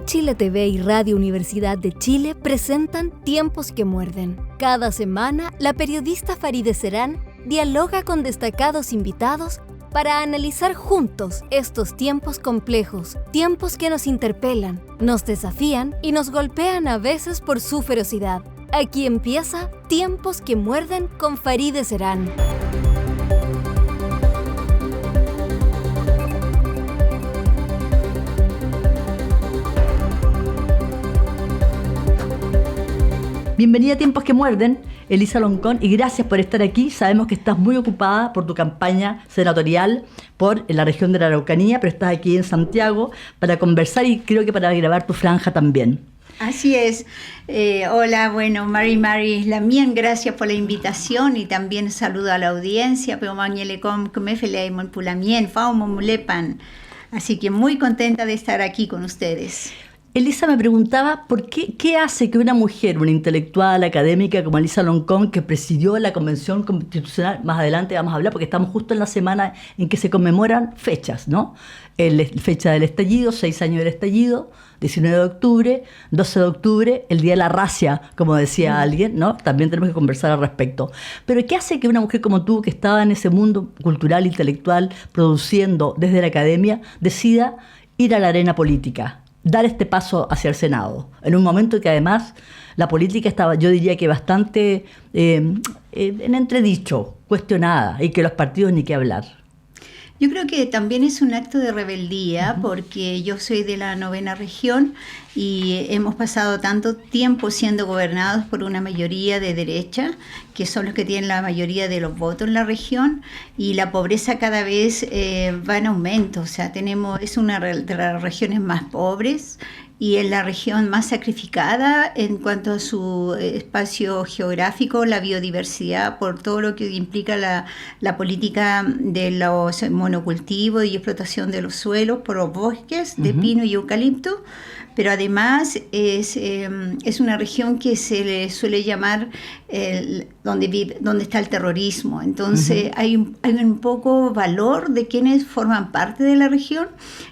Chile TV y Radio Universidad de Chile presentan Tiempos que Muerden. Cada semana, la periodista Farideh Serán dialoga con destacados invitados para analizar juntos estos tiempos complejos, tiempos que nos interpelan, nos desafían y nos golpean a veces por su ferocidad. Aquí empieza Tiempos que Muerden con Farideh Serán. Bienvenida a Tiempos que Muerden, Elisa Loncón, y gracias por estar aquí. Sabemos que estás muy ocupada por tu campaña senatorial por la región de la Araucanía, pero estás aquí en Santiago para conversar y creo que para grabar tu franja también. Así es. Hola, bueno, Mari, Lamien, gracias por la invitación y también saludo a la audiencia. Así que muy contenta de estar aquí con ustedes. Elisa me preguntaba qué hace que una mujer, una intelectual académica como Elisa Loncón, que presidió la Convención Constitucional, más adelante vamos a hablar, porque estamos justo en la semana en que se conmemoran fechas, ¿no? Fecha del estallido, 6 años del estallido, 19 de octubre, 12 de octubre, el Día de la Racia, como decía alguien, ¿no? También tenemos que conversar al respecto. Pero ¿qué hace que una mujer como tú, que estaba en ese mundo cultural, intelectual, produciendo desde la academia, decida ir a la arena política? Dar este paso hacia el Senado, en un momento que además la política estaba, yo diría que bastante en entredicho, cuestionada, y que los partidos ni qué hablar. Yo creo que también es un acto de rebeldía, porque yo soy de la 9ª región y hemos pasado tanto tiempo siendo gobernados por una mayoría de derecha, que son los que tienen la mayoría de los votos en la región, y la pobreza cada vez va en aumento. O sea, es una de las regiones más pobres y es la región más sacrificada en cuanto a su espacio geográfico, la biodiversidad, por todo lo que implica la política de los monocultivos y explotación de los suelos por los bosques de pino y eucalipto. Pero además es una región que se le suele llamar donde está el terrorismo. Entonces hay un poco valor de quienes forman parte de la región,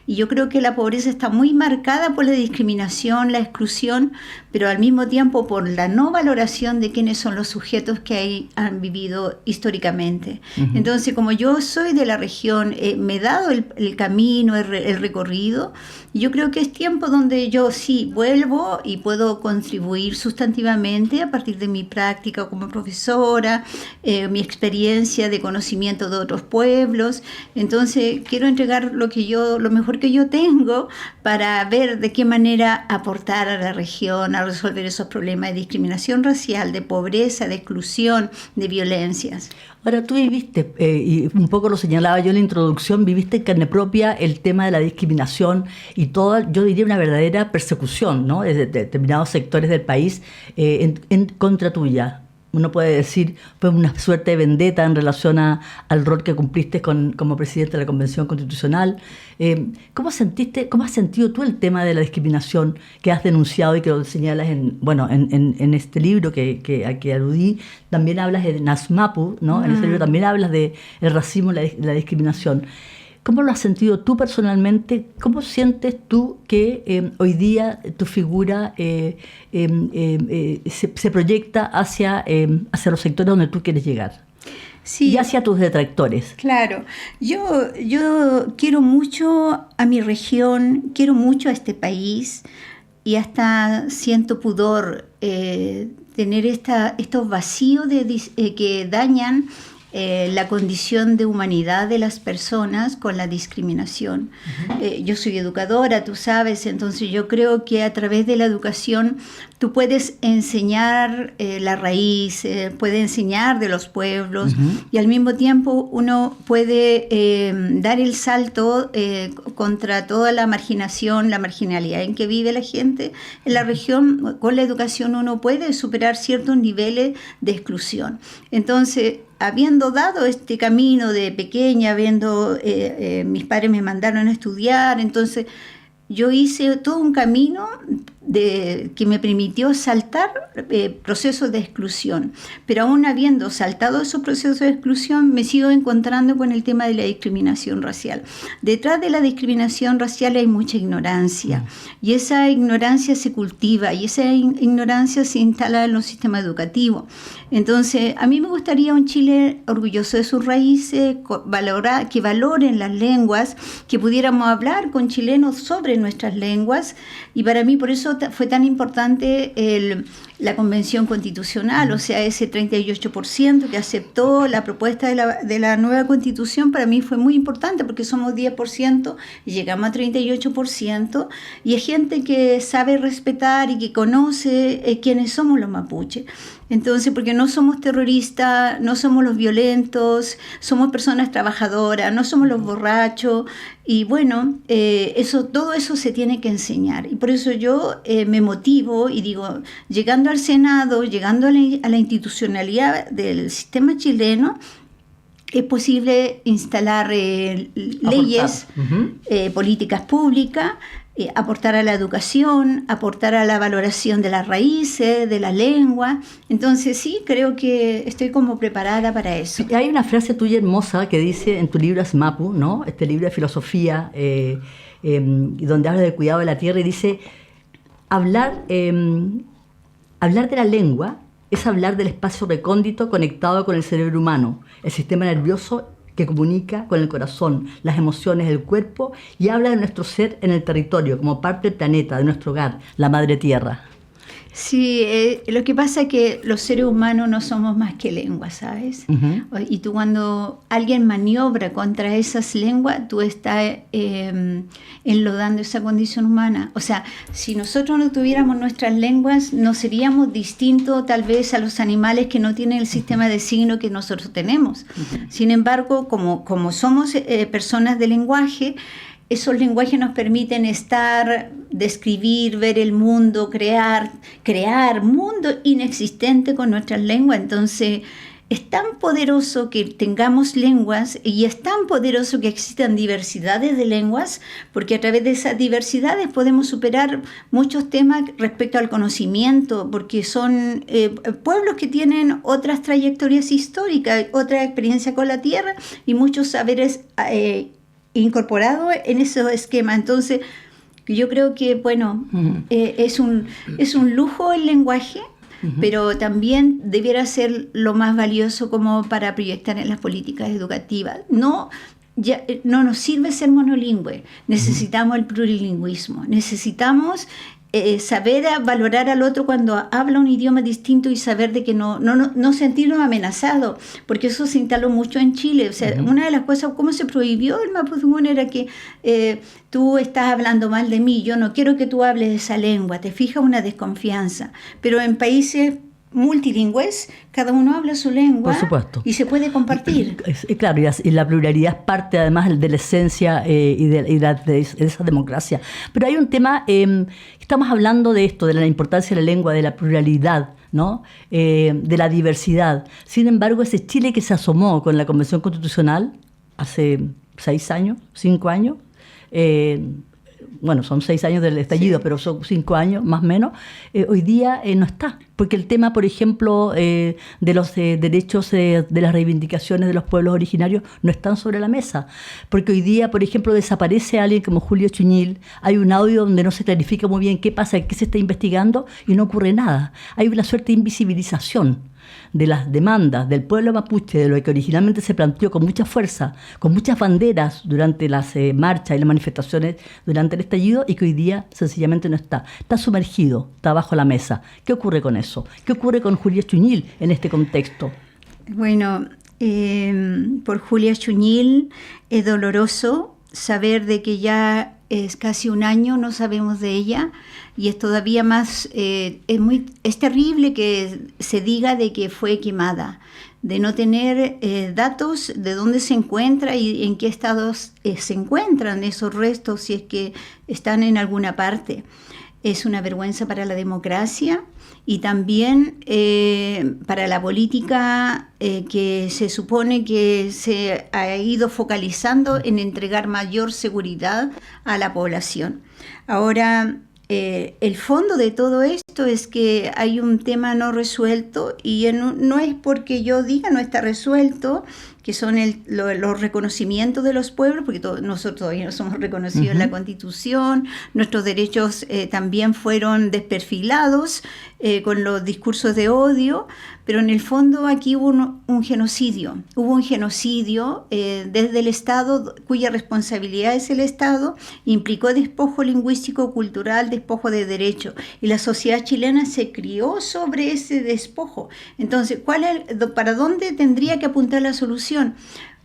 y yo creo que la pobreza está muy marcada por la discriminación, la exclusión, pero al mismo tiempo por la no valoración de quiénes son los sujetos que ahí han vivido históricamente. Entonces, como yo soy de la región, me he dado el camino, el recorrido, y yo creo que es tiempo donde yo sí vuelvo y puedo contribuir sustantivamente a partir de mi práctica como profesora, mi experiencia de conocimiento de otros pueblos. Entonces quiero entregar lo mejor que yo tengo para ver de qué manera aportar a la región a resolver esos problemas de discriminación racial, de pobreza, de exclusión, de violencias. Ahora, tú viviste, y un poco lo señalaba yo en la introducción, viviste en carne propia el tema de la discriminación y toda, yo diría, una verdadera persecución, ¿no?, de determinados sectores del país en contra tuya. Uno puede decir, fue una suerte de vendetta en relación al rol que cumpliste como presidente de la Convención Constitucional. ¿Cómo has sentido tú el tema de la discriminación que has denunciado y que lo señalas en este libro a que aludí? También hablas de Nasmapu, ¿no? En ese libro también hablas del racismo y la discriminación. ¿Cómo lo has sentido tú personalmente? ¿Cómo sientes tú que hoy día tu figura se proyecta hacia los sectores donde tú quieres llegar? Sí. Y hacia tus detractores. Claro. Yo quiero mucho a mi región, quiero mucho a este país, y hasta siento pudor tener estos vacíos que dañan la condición de humanidad de las personas con la discriminación. Yo soy educadora, tú sabes, entonces yo creo que a través de la educación tú puedes enseñar la raíz, puedes enseñar de los pueblos, y al mismo tiempo uno puede dar el salto contra toda la marginación, la marginalidad en que vive la gente en la región. Con la educación uno puede superar ciertos niveles de exclusión. Entonces, habiendo dado este camino de pequeña, mis padres me mandaron a estudiar, entonces yo hice todo un camino que me permitió saltar procesos de exclusión. Pero aún habiendo saltado esos procesos de exclusión, me sigo encontrando con el tema de la discriminación racial. Detrás de la discriminación racial hay mucha ignorancia, y esa ignorancia se cultiva, y esa ignorancia se instala en los sistemas educativos. Entonces, a mí me gustaría un Chile orgulloso de sus raíces, que valoren las lenguas, que pudiéramos hablar con chilenos sobre nuestras lenguas, y para mí por eso fue tan importante la Convención Constitucional, o sea, ese 38% que aceptó la propuesta de la nueva Constitución. Para mí fue muy importante porque somos 10% y llegamos a 38%, y es gente que sabe respetar y que conoce quiénes somos los mapuches. Entonces, porque no somos terroristas, no somos los violentos, somos personas trabajadoras, no somos los borrachos, y bueno, todo eso se tiene que enseñar. Y por eso yo me motivo y digo, llegando al Senado, llegando a la institucionalidad del sistema chileno, es posible instalar leyes, políticas públicas, aportar a la educación, aportar a la valoración de las raíces, de la lengua. Entonces sí, creo que estoy como preparada para eso. Hay una frase tuya hermosa que dice en tu libro Asmapu, ¿no? Este libro de filosofía, donde habla del cuidado de la tierra, y dice, hablar de la lengua es hablar del espacio recóndito conectado con el cerebro humano, el sistema nervioso que comunica con el corazón, las emociones del cuerpo, y habla de nuestro ser en el territorio, como parte del planeta, de nuestro hogar, la madre tierra. Sí, lo que pasa es que los seres humanos no somos más que lenguas, ¿sabes? Y tú, cuando alguien maniobra contra esas lenguas, tú estás enlodando esa condición humana. O sea, si nosotros no tuviéramos nuestras lenguas, no seríamos distintos tal vez a los animales que no tienen el sistema de signo que nosotros tenemos. Sin embargo, como somos personas de lenguaje, esos lenguajes nos permiten estar, describir, ver el mundo, crear mundo inexistente con nuestras lenguas. Entonces, es tan poderoso que tengamos lenguas, y es tan poderoso que existan diversidades de lenguas, porque a través de esas diversidades podemos superar muchos temas respecto al conocimiento, porque son pueblos que tienen otras trayectorias históricas, otra experiencia con la tierra y muchos saberes incorporado en esos esquemas. Entonces, yo creo que, bueno, es un lujo el lenguaje, pero también debiera ser lo más valioso como para proyectar en las políticas educativas. No nos sirve ser monolingüe, necesitamos el plurilingüismo, necesitamos saber valorar al otro cuando habla un idioma distinto, y saber de que no sentirnos amenazados, porque eso se instaló mucho en Chile. O sea, una de las cosas, cómo se prohibió el mapudungún, era que tú estás hablando mal de mí, yo no quiero que tú hables esa lengua, te fija una desconfianza. Pero en países multilingües, cada uno habla su lengua, por supuesto, y se puede compartir. Claro, y la pluralidad es parte además de la esencia y de esa democracia. Pero hay un tema, estamos hablando de esto, de la importancia de la lengua, de la pluralidad, ¿no? De la diversidad. Sin embargo, ese Chile que se asomó con la Convención Constitucional hace 6 años, 5 años, bueno, son 6 años del estallido, sí, pero son 5 años más o menos, hoy día no está. Porque el tema, por ejemplo, de los derechos de las reivindicaciones de los pueblos originarios no están sobre la mesa. Porque hoy día, por ejemplo, desaparece alguien como Julio Chuñil, hay un audio donde no se clarifica muy bien qué pasa, qué se está investigando, y no ocurre nada. Hay una suerte de invisibilización de las demandas del pueblo mapuche, de lo que originalmente se planteó con mucha fuerza, con muchas banderas durante las marchas y las manifestaciones durante el estallido, y que hoy día sencillamente no está. Está sumergido, está bajo la mesa. ¿Qué ocurre con eso? ¿Qué ocurre con Julia Chuñil en este contexto? Bueno, por Julia Chuñil es doloroso saber de que ya es casi un año, no sabemos de ella, y es todavía más, es terrible que se diga de que fue quemada, de no tener datos de dónde se encuentra y en qué estados se encuentran esos restos, si es que están en alguna parte. Es una vergüenza para la democracia y también para la política que se supone que se ha ido focalizando en entregar mayor seguridad a la población. Ahora, el fondo de todo esto es que hay un tema no resuelto y no es porque yo diga no está resuelto, que son los reconocimientos de los pueblos, porque nosotros todavía no somos reconocidos en la Constitución, nuestros derechos también fueron desperfilados con los discursos de odio, pero en el fondo aquí hubo un genocidio. Hubo un genocidio desde el Estado, cuya responsabilidad es el Estado, implicó despojo lingüístico, cultural, despojo de derechos, y la sociedad chilena se crió sobre ese despojo. Entonces, ¿para dónde tendría que apuntar la solución?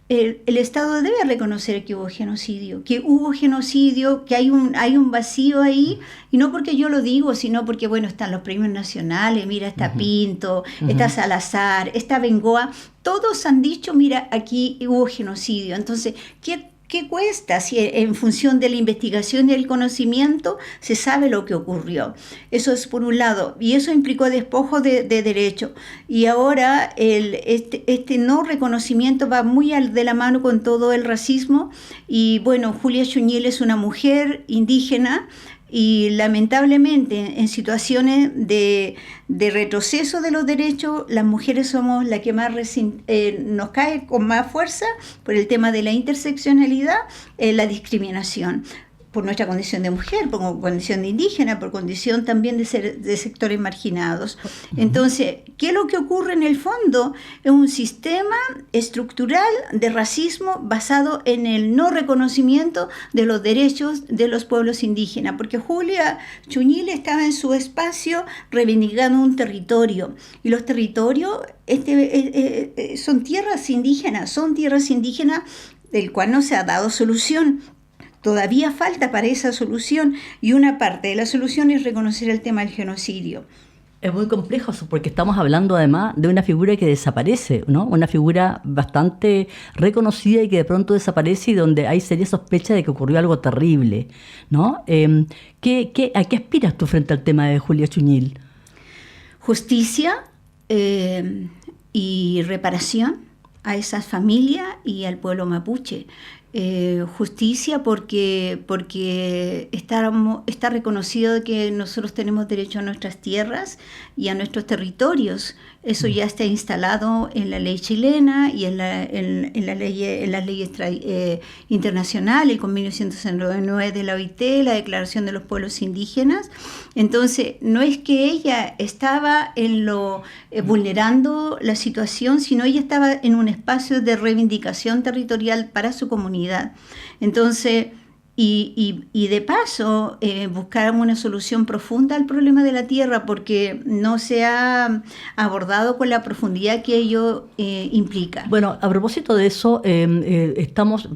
El Estado debe reconocer que hubo genocidio, que hay un vacío ahí, y no porque yo lo digo, sino porque, bueno, están los premios nacionales, mira, está Pinto, está Salazar, está Bengoa, todos han dicho, mira, aquí hubo genocidio. Entonces, ¿qué cuesta si en función de la investigación y el conocimiento se sabe lo que ocurrió? Eso es por un lado, y eso implicó despojo de derecho. Y ahora este no reconocimiento va muy de la mano con todo el racismo. Y bueno, Julia Chuñil es una mujer indígena, y lamentablemente en situaciones de retroceso de los derechos, las mujeres somos la que más nos cae con más fuerza por el tema de la interseccionalidad, la discriminación, por nuestra condición de mujer, por condición de indígena, por condición también de sectores marginados. Entonces, ¿qué es lo que ocurre en el fondo? Es un sistema estructural de racismo basado en el no reconocimiento de los derechos de los pueblos indígenas, porque Julia Chuñil estaba en su espacio reivindicando un territorio, y los territorios son tierras indígenas del cual no se ha dado solución. Todavía falta para esa solución, y una parte de la solución es reconocer el tema del genocidio. Es muy complejo porque estamos hablando además de una figura que desaparece, ¿no? Una figura bastante reconocida y que de pronto desaparece, y donde hay seria sospecha de que ocurrió algo terrible, ¿no? ¿A qué aspiras tú frente al tema de Julia Chuñil? Justicia y reparación a esas familias y al pueblo mapuche. Justicia porque está reconocido que nosotros tenemos derecho a nuestras tierras y a nuestros territorios. Eso ya está instalado en la ley chilena y en las leyes internacionales, el Convenio 169 de la OIT, la Declaración de los Pueblos Indígenas. Entonces, no es que ella estaba vulnerando la situación, sino ella estaba en un espacio de reivindicación territorial para su comunidad. Entonces, y de paso, buscar una solución profunda al problema de la tierra, porque no se ha abordado con la profundidad que ello implica. Bueno, a propósito de eso,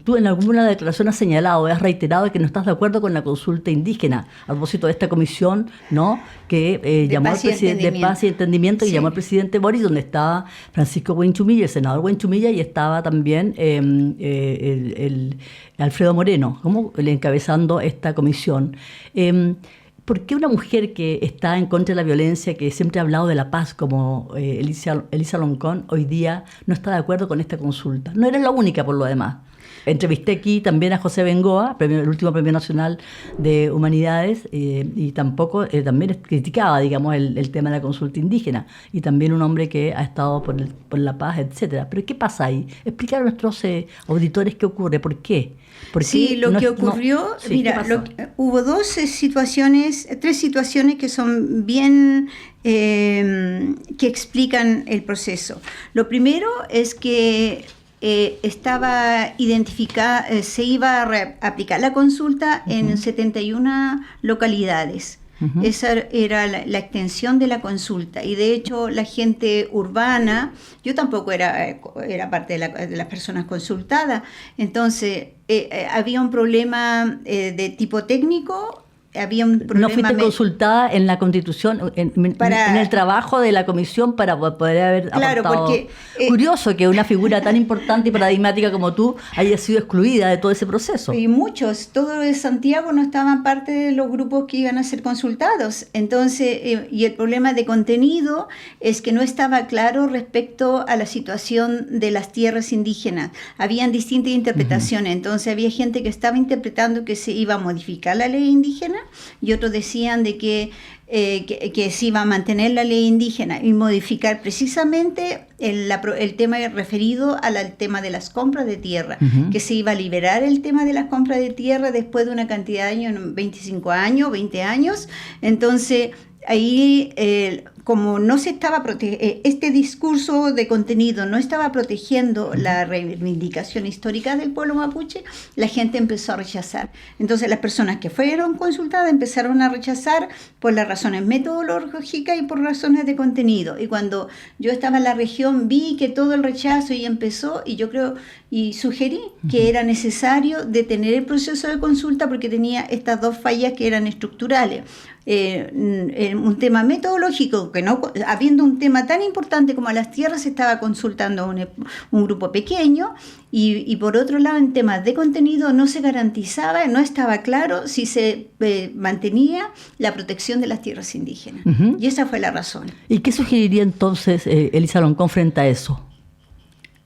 tú en alguna declaración has señalado, has reiterado que no estás de acuerdo con la consulta indígena, a propósito de esta comisión, ¿no?, que llamó al presidente de Paz y Entendimiento, que llamó al presidente Boris, donde estaba Francisco Huenchumilla, el senador Huenchumilla, y estaba también el Alfredo Moreno, como encabezando esta comisión. ¿Por qué una mujer que está en contra de la violencia, que siempre ha hablado de la paz, como Elisa Loncón, hoy día no está de acuerdo con esta consulta? No eres la única, por lo demás. Entrevisté aquí también a José Bengoa, el último Premio Nacional de Humanidades, y tampoco también criticaba, digamos, el tema de la consulta indígena, y también un hombre que ha estado por la paz, etcétera. Pero ¿qué pasa ahí? Explicar a nuestros auditores qué ocurre, ¿por qué? Sí, lo que ocurrió, mira, hubo tres situaciones que son bien, que explican el proceso. Lo primero es que estaba identificada, se iba a aplicar la consulta en 71 localidades. Uh-huh. Esa era la extensión de la consulta, y de hecho la gente urbana, yo tampoco era parte de las personas consultadas, entonces había un problema de tipo técnico. Había un problema. ¿No fuiste consultada en la Constitución, en el trabajo de la comisión, para poder haber aportado? Porque curioso que una figura tan importante y paradigmática como tú haya sido excluida de todo ese proceso. Y todos de Santiago no estaban parte de los grupos que iban a ser consultados. Entonces, y el problema de contenido es que no estaba claro respecto a la situación de las tierras indígenas. Habían distintas interpretaciones. Uh-huh. Entonces había gente que estaba interpretando que se iba a modificar la ley indígena, y otros decían de que se iba a mantener la ley indígena y modificar precisamente el tema referido al tema de las compras de tierra, que se iba a liberar el tema de las compras de tierra después de una cantidad de años, 25 años, 20 años. Entonces, ahí, como no se estaba este discurso de contenido no estaba protegiendo la reivindicación histórica del pueblo mapuche, la gente empezó a rechazar. Entonces las personas que fueron consultadas empezaron a rechazar por las razones metodológicas y por razones de contenido. Y cuando yo estaba en la región vi que todo el rechazo y empezó, y yo creo y sugerí que era necesario detener el proceso de consulta porque tenía estas dos fallas que eran estructurales. Un tema metodológico, que no, habiendo un tema tan importante como las tierras, se estaba consultando un grupo pequeño, y por otro lado, en temas de contenido no se garantizaba, no estaba claro si se mantenía la protección de las tierras indígenas. Y esa fue la razón. ¿Y qué sugeriría entonces Elisa Loncón frente a eso?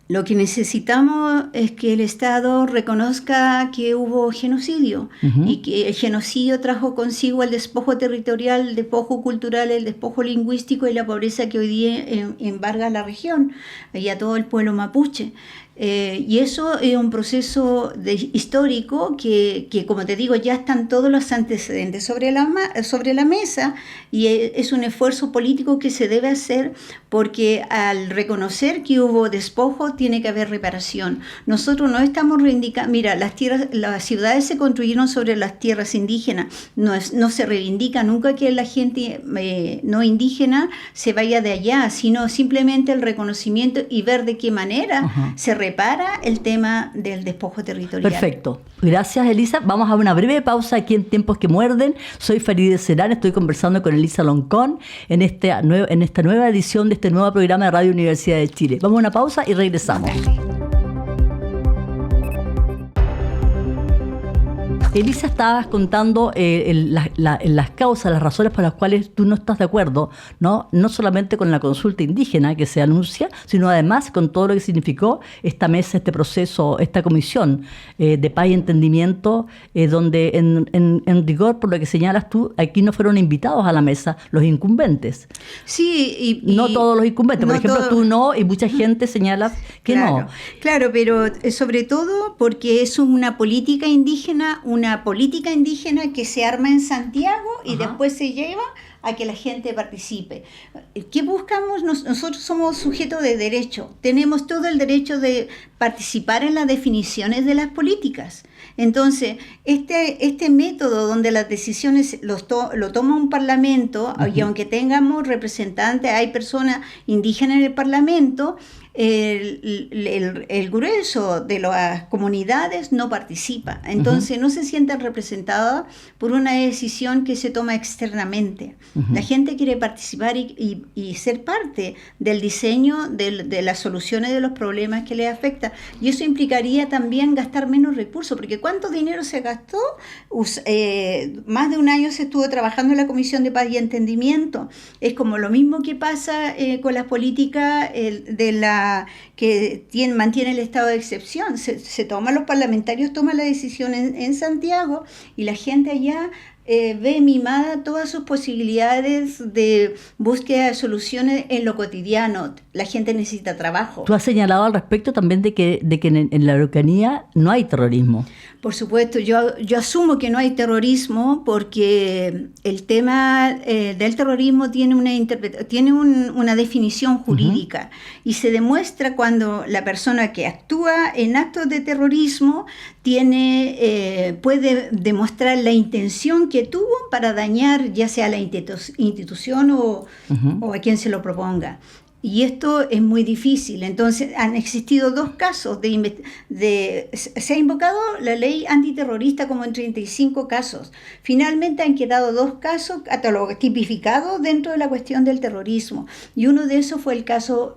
Lo que necesitamos es que el Estado reconozca que hubo genocidio y que el genocidio trajo consigo el despojo territorial, el despojo cultural, el despojo lingüístico y la pobreza que hoy día embarga la región y a todo el pueblo mapuche. Y eso es un proceso histórico que, como te digo, ya están todos los antecedentes sobre la mesa, y es un esfuerzo político que se debe hacer, porque al reconocer que hubo despojo tiene que haber reparación. Nosotros no estamos reivindicando, mira, las ciudades se construyeron sobre las tierras indígenas, no se reivindica nunca que la gente no indígena se vaya de allá, sino simplemente el reconocimiento y ver de qué manera se repara el tema del despojo territorial. Perfecto. Gracias, Elisa. Vamos a una breve pausa aquí en Tiempos que Muerden. Soy Farideh Serán, estoy conversando con Elisa Loncón en esta nueva edición de este nuevo programa de Radio Universidad de Chile. Vamos a una pausa y regresamos. Elisa, estabas contando las causas, las razones por las cuales tú no estás de acuerdo, no solamente con la consulta indígena que se anuncia, sino además con todo lo que significó esta mesa, este proceso, esta comisión de paz y entendimiento, donde en rigor, por lo que señalas tú, aquí no fueron invitados a la mesa los incumbentes. Sí, no todos los incumbentes, por ejemplo, tú no, y mucha gente señala que no. Claro, pero sobre todo porque es una política indígena, que se arma en Santiago y después se lleva a que la gente participe. ¿Qué buscamos? Nosotros somos sujetos de derecho, tenemos todo el derecho de participar en las definiciones de las políticas. Entonces, este método donde las decisiones lo toma un parlamento, y aunque tengamos representantes, hay personas indígenas en el parlamento, el grueso de las comunidades no participa. Entonces no se sienten representadas por una decisión que se toma externamente. La gente quiere participar y ser parte del diseño de las soluciones de los problemas que les afecta. Y eso implicaría también gastar menos recursos, porque ¿cuánto dinero se gastó? Más de un año se estuvo trabajando en la Comisión de Paz y Entendimiento. Es como lo mismo que pasa con las políticas que mantiene el estado de excepción. Los parlamentarios toman la decisión en Santiago, y la gente allá ve mimada todas sus posibilidades de búsqueda de soluciones en lo cotidiano. La gente necesita trabajo. Tú has señalado al respecto también de que en la Araucanía no hay terrorismo. Por supuesto, yo asumo que no hay terrorismo, porque el tema del terrorismo tiene una definición jurídica, y se demuestra cuando la persona que actúa en actos de terrorismo puede demostrar la intención que tuvo para dañar ya sea la institución o a quien se lo proponga. Y esto es muy difícil. Entonces, han existido 2 casos se ha invocado la ley antiterrorista como en 35 casos. Finalmente han quedado 2 casos tipificados dentro de la cuestión del terrorismo. Y uno de esos fue el caso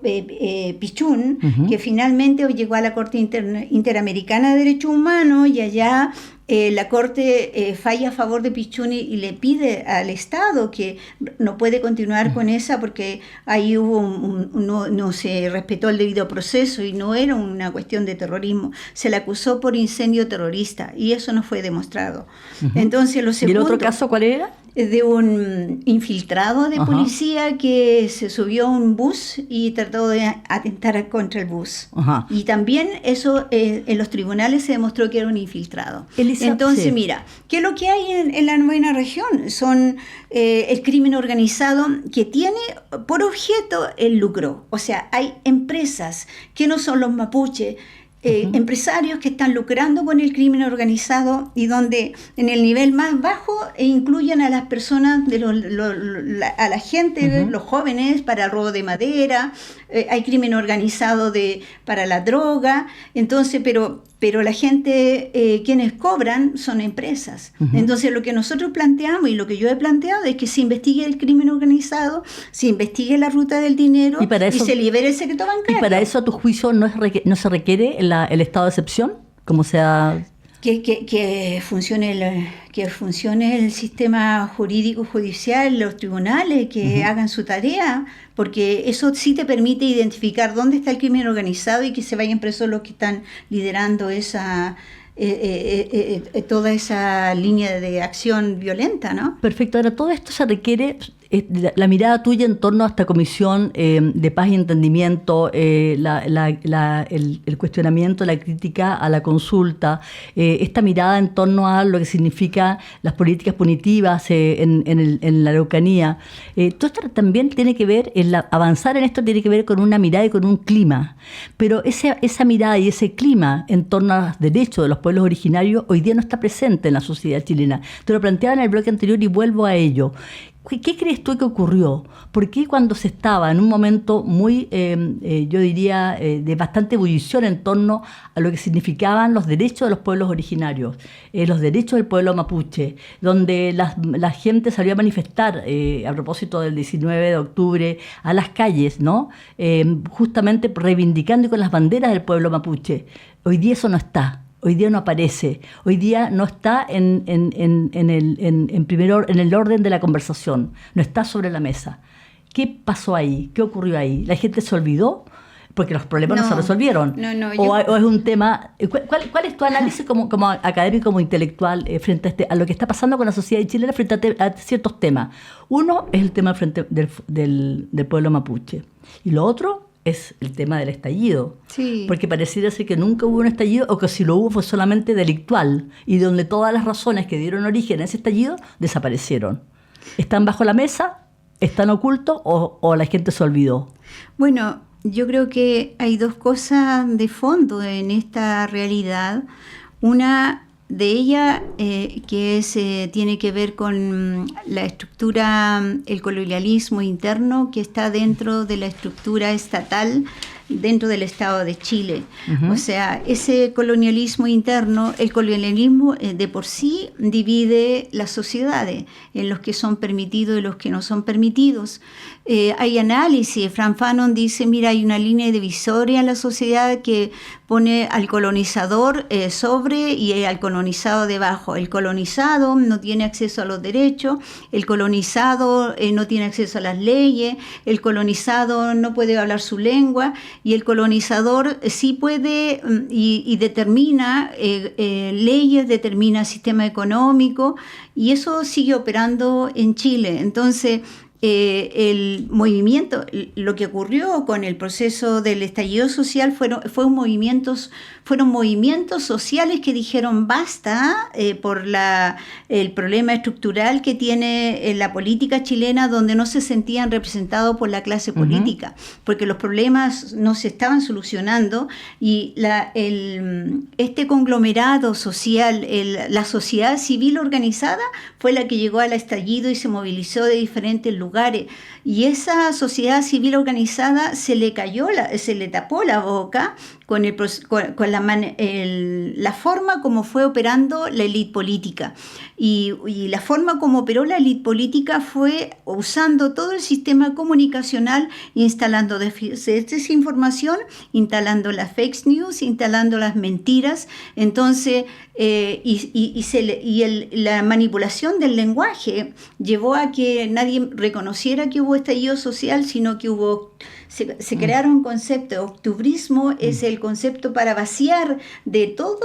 Pichún, que finalmente llegó a la Corte Interamericana de Derechos Humanos, y allá la Corte falla a favor de Pichuni y le pide al Estado que no puede continuar con esa porque ahí hubo no se respetó el debido proceso y no era una cuestión de terrorismo. Se le acusó por incendio terrorista y eso no fue demostrado. Entonces, lo segundo, ¿y el otro caso cuál era? De un infiltrado de policía que se subió a un bus y trató de atentar contra el bus. Y también eso en los tribunales se demostró que era un infiltrado. Entonces, mira, ¿qué es lo que hay en la novena región? Son el crimen organizado que tiene por objeto el lucro. O sea, hay empresas que no son los mapuches, empresarios que están lucrando con el crimen organizado y donde en el nivel más bajo incluyen a las personas, a la gente, los jóvenes, para el robo de madera, hay crimen organizado para la droga, entonces, pero la gente, quienes cobran son empresas. Entonces, lo que nosotros planteamos y lo que yo he planteado es que se investigue el crimen organizado, se investigue la ruta del dinero y se libere el secreto bancario. ¿Y para eso, a tu juicio, no se requiere el estado de excepción? Como sea... Que funcione el sistema jurídico judicial, los tribunales, que hagan su tarea, porque eso sí te permite identificar dónde está el crimen organizado y que se vayan presos los que están liderando toda esa línea de acción violenta, ¿no? Perfecto. Ahora, todo esto se requiere la mirada tuya en torno a esta comisión de paz y entendimiento, el cuestionamiento, la crítica a la consulta, esta mirada en torno a lo que significa las políticas punitivas en la Araucanía. Todo esto también tiene que ver, avanzar en esto tiene que ver con una mirada y con un clima. Pero esa mirada y ese clima en torno a los derechos de los pueblos originarios hoy día no está presente en la sociedad chilena. Te lo planteaba en el bloque anterior y vuelvo a ello. ¿Qué crees tú que ocurrió? ¿Por qué cuando se estaba en un momento muy, yo diría, de bastante ebullición en torno a lo que significaban los derechos de los pueblos originarios, los derechos del pueblo mapuche, donde la gente salió a manifestar a propósito del 19 de octubre a las calles, ¿no? Justamente reivindicando y con las banderas del pueblo mapuche? Hoy día eso no está. Hoy día no aparece, hoy día no está en el orden de la conversación, no está sobre la mesa. ¿Qué pasó ahí? ¿Qué ocurrió ahí? ¿La gente se olvidó? Porque los problemas no se resolvieron. O es un tema... ¿Cuál es tu análisis como académico, como intelectual, frente a lo que está pasando con la sociedad chilena frente a ciertos temas? Uno es el tema del pueblo mapuche. Y lo otro es el tema del estallido. Sí. Porque pareciera ser que nunca hubo un estallido, o que si lo hubo fue solamente delictual, y donde todas las razones que dieron origen a ese estallido desaparecieron. ¿Están bajo la mesa? ¿Están ocultos? ¿O la gente se olvidó? Bueno, yo creo que hay dos cosas de fondo en esta realidad. Una de ellas tiene que ver con la estructura, el colonialismo interno que está dentro de la estructura estatal, dentro del Estado de Chile. O sea, ese colonialismo interno, el colonialismo de por sí divide las sociedades en los que son permitidos y los que no son permitidos. Hay análisis. Frank Fanon dice, mira, hay una línea divisoria en la sociedad que pone al colonizador sobre y al colonizado debajo. El colonizado no tiene acceso a los derechos, el colonizado no tiene acceso a las leyes, el colonizado no puede hablar su lengua, y el colonizador sí puede y determina leyes, determina sistema económico, y eso sigue operando en Chile. Entonces, el movimiento, lo que ocurrió con el proceso del estallido social fueron movimientos sociales que dijeron basta por el problema estructural que tiene la política chilena, donde no se sentían representados por la clase política, porque los problemas no se estaban solucionando, y este conglomerado social, la sociedad civil organizada fue la que llegó al estallido y se movilizó de diferentes lugares. Y esa sociedad civil organizada se le tapó la boca con la forma como fue operando la élite política. Y la forma como operó la élite política fue usando todo el sistema comunicacional, instalando desinformación, instalando las fake news, instalando las mentiras. Entonces, la manipulación del lenguaje llevó a que nadie reconociera que hubo estallido social, sino que se crearon conceptos. Octubrismo es el concepto para vaciar de todo,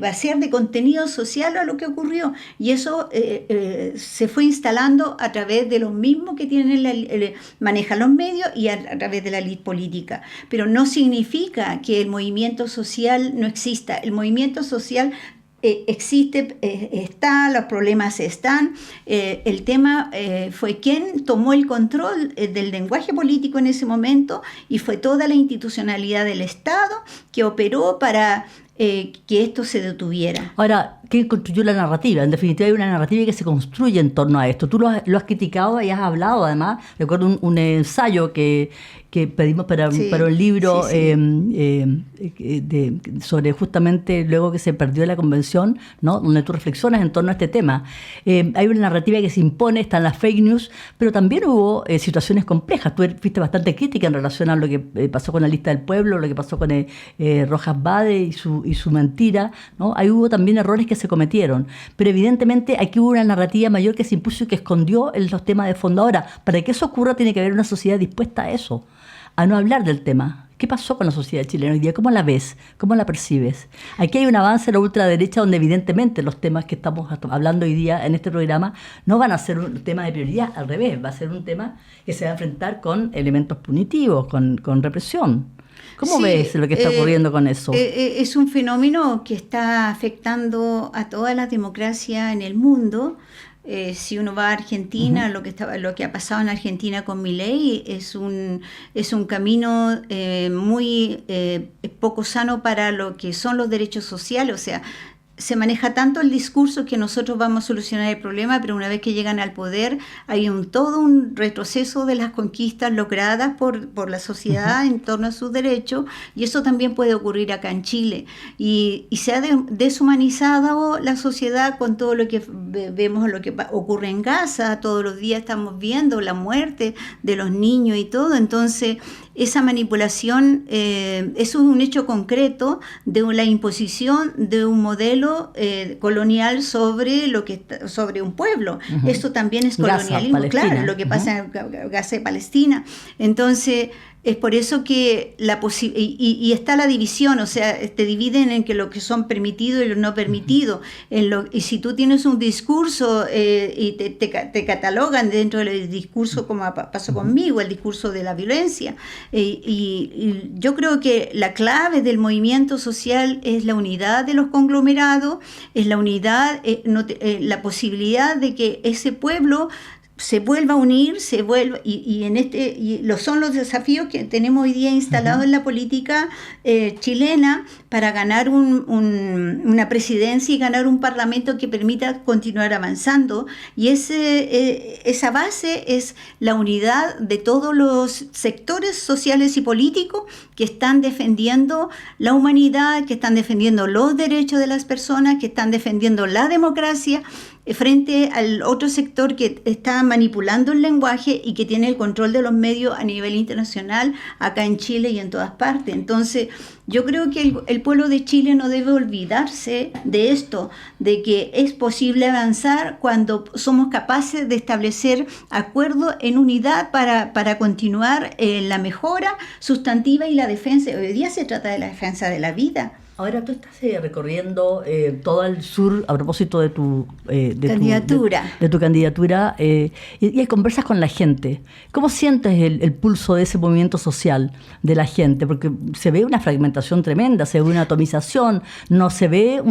vaciar de contenido social a lo que ocurrió. Y eso se fue instalando a través de los mismos que manejan los medios y a través de la élite política. Pero no significa que el movimiento social no exista. El movimiento social existe, está, los problemas están. El tema fue quién tomó el control del lenguaje político en ese momento, y fue toda la institucionalidad del Estado que operó para que esto se detuviera. Ahora, ¿quién construyó la narrativa? En definitiva, hay una narrativa que se construye en torno a esto. Tú lo has criticado y has hablado, además. Recuerdo un ensayo que pedimos para un libro sobre justamente luego que se perdió la convención, ¿no? Donde tú reflexionas en torno a este tema. Hay una narrativa que se impone, están las fake news, pero también hubo situaciones complejas. Tú fuiste bastante crítica en relación a lo que pasó con la lista del pueblo, lo que pasó con Rojas Bade y su mentira, ¿no? Ahí hubo también errores que se cometieron, pero evidentemente aquí hubo una narrativa mayor que se impuso y que escondió los temas de fondo. Ahora, para que eso ocurra tiene que haber una sociedad dispuesta a eso, a no hablar del tema. ¿Qué pasó con la sociedad chilena hoy día? ¿Cómo la ves? ¿Cómo la percibes? Aquí hay un avance en la ultraderecha donde evidentemente los temas que estamos hablando hoy día en este programa no van a ser un tema de prioridad, al revés, va a ser un tema que se va a enfrentar con elementos punitivos, con represión. ¿Cómo ves lo que está ocurriendo con eso? Es un fenómeno que está afectando a toda la democracia en el mundo. Si uno va a Argentina, lo que ha pasado en Argentina con Milei es un camino muy poco sano para lo que son los derechos sociales. O sea, se maneja tanto el discurso que nosotros vamos a solucionar el problema, pero una vez que llegan al poder hay todo un retroceso de las conquistas logradas por la sociedad en torno a sus derechos, y eso también puede ocurrir acá en Chile. Y se ha deshumanizado la sociedad con todo lo que vemos, lo que ocurre en Gaza. Todos los días estamos viendo la muerte de los niños y todo. Entonces, esa manipulación es un hecho concreto de la imposición de un modelo colonial sobre un pueblo. Esto también es colonialismo, Gaza, claro, lo que pasa en Gaza y Palestina. Entonces, es por eso que y está la división, o sea, te dividen en que lo que son permitido y lo no permitido. Y si tú tienes un discurso y te catalogan dentro del discurso, como pasó conmigo, el discurso de la violencia. Y yo creo que la clave del movimiento social es la unidad de los conglomerados, es la unidad, la posibilidad de que ese pueblo se vuelva a unir, y son los desafíos que tenemos hoy día instalados en la política chilena para ganar una presidencia y ganar un parlamento que permita continuar avanzando. Y esa base es la unidad de todos los sectores sociales y políticos que están defendiendo la humanidad, que están defendiendo los derechos de las personas, que están defendiendo la democracia, frente al otro sector que está manipulando el lenguaje y que tiene el control de los medios a nivel internacional, acá en Chile y en todas partes. Entonces, yo creo que el pueblo de Chile no debe olvidarse de esto, de que es posible avanzar cuando somos capaces de establecer acuerdos en unidad para continuar la mejora sustantiva y la defensa. Hoy día se trata de la defensa de la vida. Ahora tú estás recorriendo todo el sur a propósito de tu candidatura. De tu candidatura y conversas con la gente. ¿Cómo sientes el pulso de ese movimiento social de la gente? Porque se ve una fragmentación tremenda, se ve una atomización, no se ve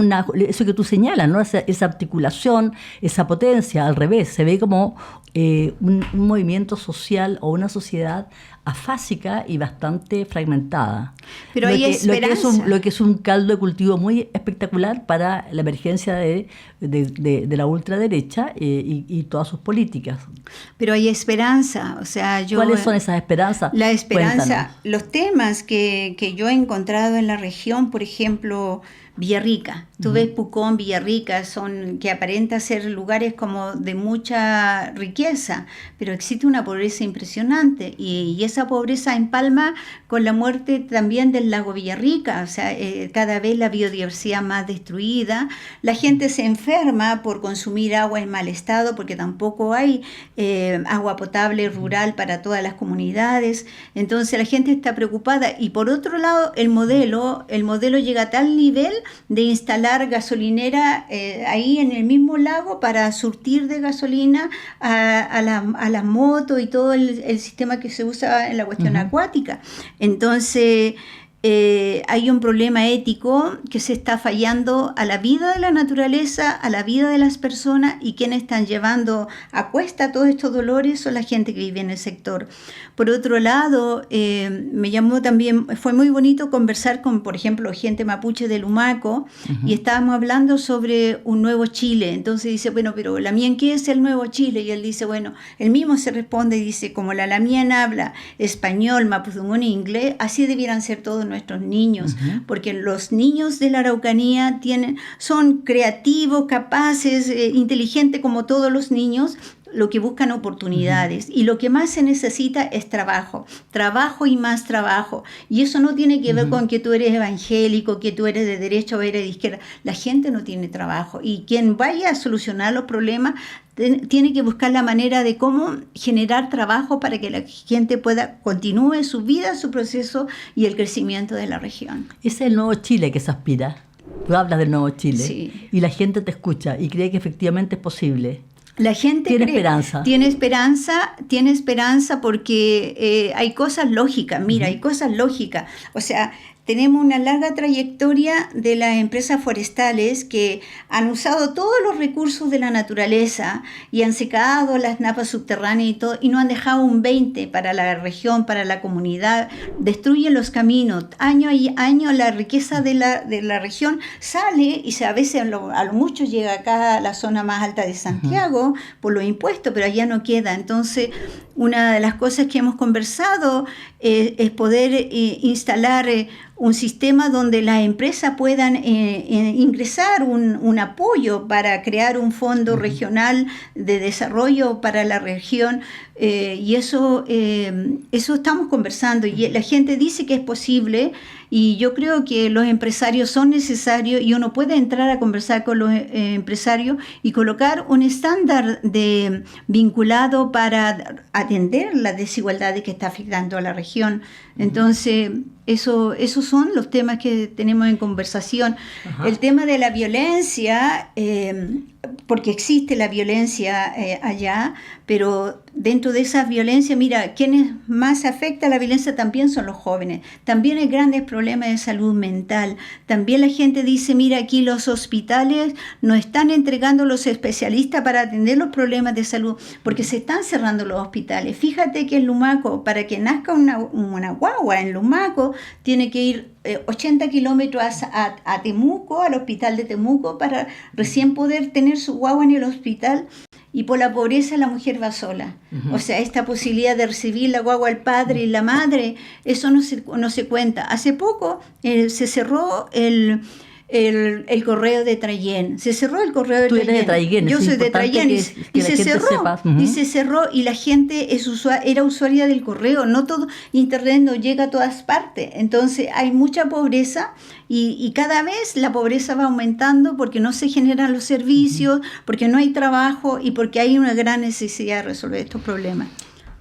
eso que tú señalas, ¿no? Esa articulación, esa potencia, al revés, se ve como un movimiento social o una sociedad afásica y bastante fragmentada. Pero hay esperanza. Lo que es un caldo de cultivo muy espectacular para la emergencia de la ultraderecha y todas sus políticas. Pero hay esperanza, o sea, ¿Cuáles son esas esperanzas? La esperanza, Cuéntanos. los temas que yo he encontrado en la región, por ejemplo, Villarrica. Tú ves Pucón, Villarrica, que aparenta ser lugares como de mucha riqueza, pero existe una pobreza impresionante y esa pobreza empalma con la muerte también del lago Villarrica, o sea, cada vez la biodiversidad más destruida, la gente se enferma por consumir agua en mal estado porque tampoco hay agua potable rural para todas las comunidades, entonces la gente está preocupada y por otro lado el modelo llega a tal nivel de instalar gasolinera ahí en el mismo lago para surtir de gasolina a las motos y todo el sistema que se usa en la cuestión acuática. Entonces hay un problema ético que se está fallando a la vida de la naturaleza, a la vida de las personas, y quienes están llevando a cuesta todos estos dolores son la gente que vive en el sector. Por otro lado, me llamó también, fue muy bonito conversar con, por ejemplo, gente mapuche de Lumaco, y estábamos hablando sobre un nuevo Chile. Entonces dice, bueno, pero Lamien, ¿qué es el nuevo Chile? Y él dice, bueno, él mismo se responde y dice, como la Lamien habla español, mapudungún e inglés, así debieran ser todos nuestros niños, porque los niños de la Araucanía son creativos, capaces, inteligentes como todos los niños, lo que buscan oportunidades y lo que más se necesita es trabajo y más trabajo, y eso no tiene que ver con que tú eres evangélico, que tú eres de derecha o eres de izquierda. La gente no tiene trabajo y quien vaya a solucionar los problemas tiene que buscar la manera de cómo generar trabajo para que la gente continúe su vida, su proceso y el crecimiento de la región. Ese es el nuevo Chile que se aspira. Tú hablas del nuevo Chile, sí, y la gente te escucha y cree que efectivamente es posible. La gente tiene esperanza. Tiene esperanza porque hay cosas lógicas. Mira, hay cosas lógicas. O sea, tenemos una larga trayectoria de las empresas forestales que han usado todos los recursos de la naturaleza y han secado las napas subterráneas y todo, y no han dejado un 20 para la región, para la comunidad. Destruyen los caminos. Año a año la riqueza de la región sale y a veces a lo mucho llega acá a la zona más alta de Santiago por los impuestos, pero allá no queda. Entonces, una de las cosas que hemos conversado es poder instalar un sistema donde las empresas puedan ingresar un apoyo para crear un fondo regional de desarrollo para la región, y eso estamos conversando, y la gente dice que es posible, y yo creo que los empresarios son necesarios y uno puede entrar a conversar con los empresarios y colocar un estándar vinculado para atender las desigualdades que está afectando a la región. Entonces, esos son los temas que tenemos en conversación. El tema de la violencia, porque existe la violencia allá, pero dentro de esa violencia, mira, quienes más afecta a la violencia también son los jóvenes. También hay grandes problemas de salud mental. También la gente dice, mira, aquí los hospitales no están entregando los especialistas para atender los problemas de salud, porque se están cerrando los hospitales. Fíjate que en Lumaco, para que nazca una guagua en Lumaco, tiene que ir 80 kilómetros a Temuco, al hospital de Temuco, para recién poder tener su guagua en el hospital. Y por la pobreza la mujer va sola. O sea, esta posibilidad de recibir la guagua al padre y la madre, eso no se cuenta. Hace poco se cerró el correo de Trayén. Se cerró el correo de Trayén. Tú eres de Trayén. Yo soy de Trayén. Y se cerró. Y se cerró y la gente era usuaria del correo. No todo Internet no llega a todas partes. Entonces hay mucha pobreza y cada vez la pobreza va aumentando porque no se generan los servicios, porque no hay trabajo y porque hay una gran necesidad de resolver estos problemas.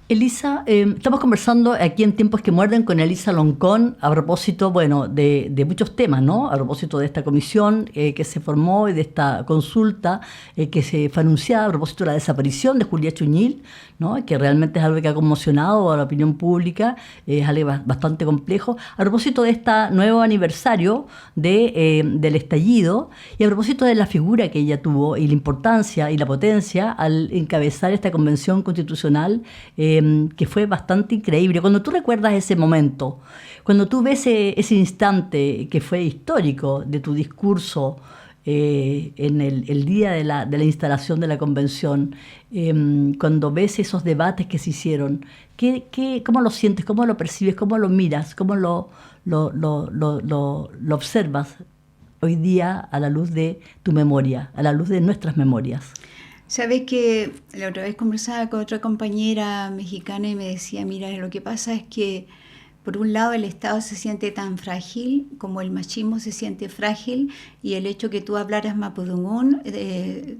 Elisa, estamos conversando aquí en Tiempos que Muerden con Elisa Loncón a propósito, bueno, de muchos temas, ¿no? A propósito de esta comisión que se formó y de esta consulta que se fue anunciada a propósito de la desaparición de Julia Chuñil, ¿no? Que realmente es algo que ha conmocionado a la opinión pública, es algo bastante complejo. A propósito de este nuevo aniversario del estallido y a propósito de la figura que ella tuvo y la importancia y la potencia al encabezar esta convención constitucional que fue bastante increíble. Cuando tú recuerdas ese momento, cuando tú ves ese instante que fue histórico de tu discurso en el día de la instalación de la convención, cuando ves esos debates que se hicieron, ¿cómo lo sientes? ¿Cómo lo percibes? ¿Cómo lo miras? ¿Cómo lo observas hoy día a la luz de tu memoria, a la luz de nuestras memorias? Sabes que la otra vez conversaba con otra compañera mexicana y me decía, mira, lo que pasa es que por un lado el Estado se siente tan frágil como el machismo se siente frágil, y el hecho que tú hablaras mapudungún,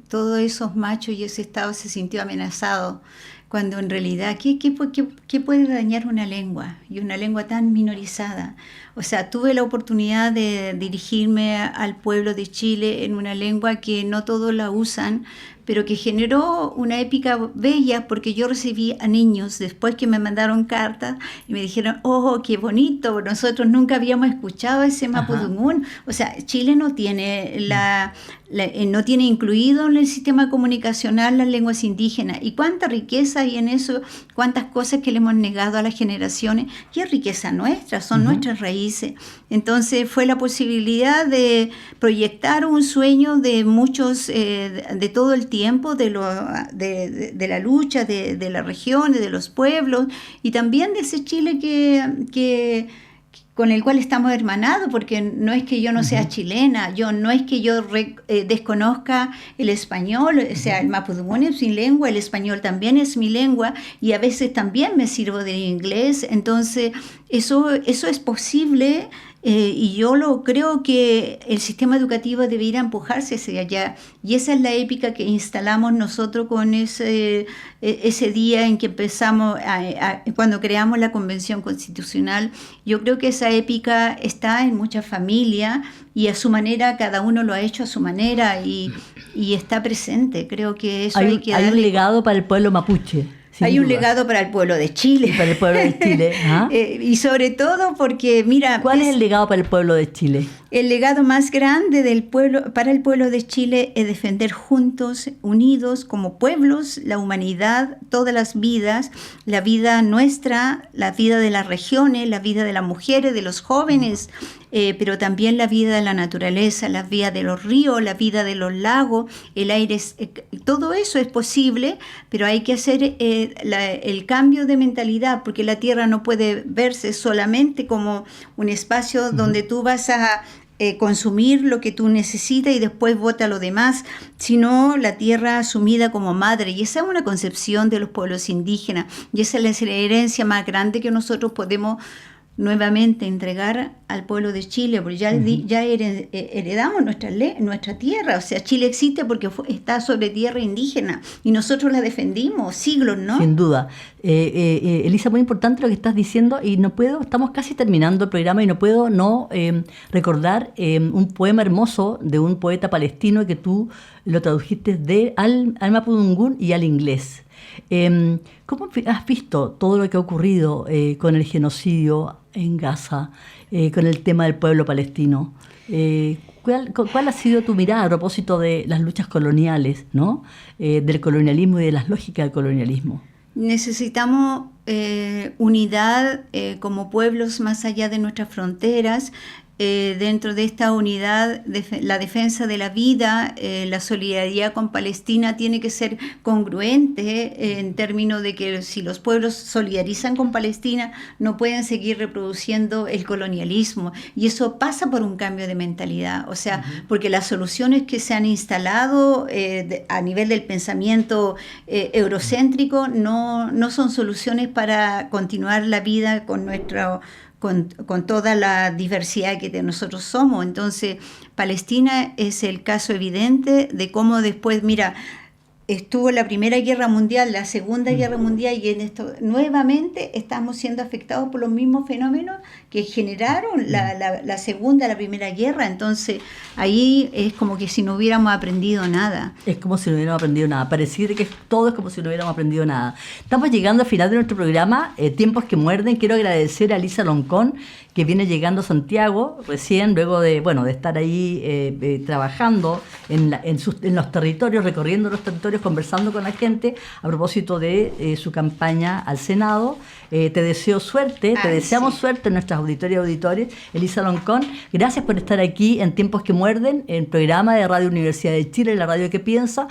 todos esos machos y ese Estado se sintió amenazado, cuando en realidad, ¿qué puede dañar una lengua? Y una lengua tan minorizada. O sea, tuve la oportunidad de dirigirme al pueblo de Chile en una lengua que no todos la usan, pero que generó una épica bella, porque yo recibí a niños después que me mandaron cartas y me dijeron, oh, qué bonito, nosotros nunca habíamos escuchado ese mapudungún. O sea, Chile no tiene no tiene incluido en el sistema comunicacional las lenguas indígenas. Y cuánta riqueza hay en eso, cuántas cosas que le hemos negado a las generaciones, y es riqueza nuestra, son nuestras raíces. Entonces fue la posibilidad de proyectar un sueño de muchos, de todo el tiempo, de la lucha de las regiones, de los pueblos, y también de ese Chile que con el cual estamos hermanados, porque no es que yo no sea chilena, no es que yo desconozca el español, o sea, el mapudungún es mi lengua, el español también es mi lengua, y a veces también me sirvo del inglés. Entonces eso es posible. Y yo creo que el sistema educativo debería empujarse hacia allá, y esa es la épica que instalamos nosotros con ese día en que empezamos, cuando creamos la Convención Constitucional. Yo creo que esa épica está en muchas familias, y a su manera, cada uno lo ha hecho a su manera, y está presente. Creo que eso hay que darle. Hay un legado para el pueblo mapuche. Hay un legado para el pueblo de Chile. Para el pueblo de Chile. Y sobre todo porque, mira... ¿Cuál es el legado para el pueblo de Chile? El legado más grande para el pueblo de Chile es defender juntos, unidos, como pueblos, la humanidad, todas las vidas, la vida nuestra, la vida de las regiones, la vida de las mujeres, de los jóvenes, pero también la vida de la naturaleza, la vida de los ríos, la vida de los lagos, el aire. Todo eso es posible, pero hay que hacer el cambio de mentalidad, porque la tierra no puede verse solamente como un espacio donde tú vas a consumir lo que tú necesitas y después bota lo demás, sino la tierra asumida como madre. Y esa es una concepción de los pueblos indígenas, y esa es la herencia más grande que nosotros podemos nuevamente entregar al pueblo de Chile, porque ya heredamos nuestra tierra. O sea, Chile existe porque está sobre tierra indígena, y nosotros la defendimos siglos, ¿no? Sin duda. Elisa, muy importante lo que estás diciendo, y estamos casi terminando el programa, y no puedo no recordar un poema hermoso de un poeta palestino que tú lo tradujiste al mapudungún y al inglés. ¿Cómo has visto todo lo que ha ocurrido con el genocidio en Gaza, con el tema del pueblo palestino? ¿Cuál ha sido tu mirada a propósito de las luchas coloniales, ¿no? Del colonialismo y de las lógicas del colonialismo? Necesitamos unidad como pueblos más allá de nuestras fronteras. Dentro de esta unidad, la defensa de la vida, la solidaridad con Palestina tiene que ser congruente en términos de que si los pueblos solidarizan con Palestina, no pueden seguir reproduciendo el colonialismo. Y eso pasa por un cambio de mentalidad. O sea, porque las soluciones que se han instalado a nivel del pensamiento eurocéntrico no son soluciones para continuar la vida con toda la diversidad que nosotros somos. Entonces, Palestina es el caso evidente de cómo después, mira, estuvo la Primera Guerra Mundial, la Segunda Guerra Mundial, y en esto nuevamente estamos siendo afectados por los mismos fenómenos que generaron la Segunda, la Primera Guerra. Entonces, ahí es como que si no hubiéramos aprendido nada. Es como si no hubiéramos aprendido nada. Pareciera que todo es como si no hubiéramos aprendido nada. Estamos llegando al final de nuestro programa, Tiempos que Muerden. Quiero agradecer a Elisa Loncón, que que viene llegando a Santiago recién, luego de estar ahí trabajando en los territorios, recorriendo los territorios, conversando con la gente a propósito de su campaña al Senado. Te deseo suerte, te deseamos suerte en nuestras auditorias y auditores. Elisa Loncón, gracias por estar aquí en Tiempos que Muerden, en el programa de Radio Universidad de Chile, la radio que piensa.